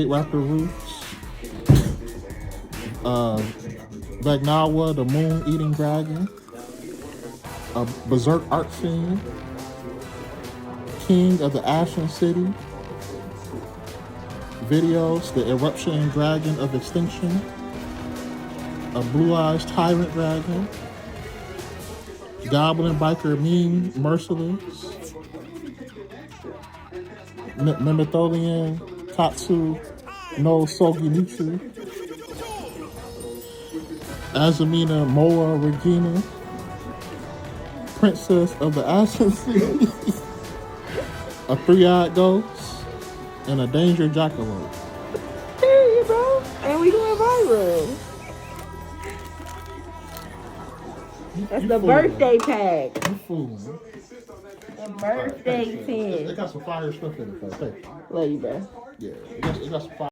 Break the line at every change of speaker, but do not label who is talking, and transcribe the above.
Raptor Roots, Vagnawa, the Moon-Eating Dragon, Berserk Art Scene, King of the Ashen City, Videos, the Eruption Dragon of Extinction, a Blue Eyes Tyrant Dragon, Goblin Biker Mean Merciless, Mimetholian Katsu no Soginitsu, Azumina Moa Regina, Princess of the Ashen Sea, a Three-Eyed Ghost, and a Danger Jackalope.
Period, bro. And we going viral. That's the birthday pack.
You fooling.
The birthday
They
pin.
got some fire stuff in it, though.
Love you, bro.
Yeah, it got some fire.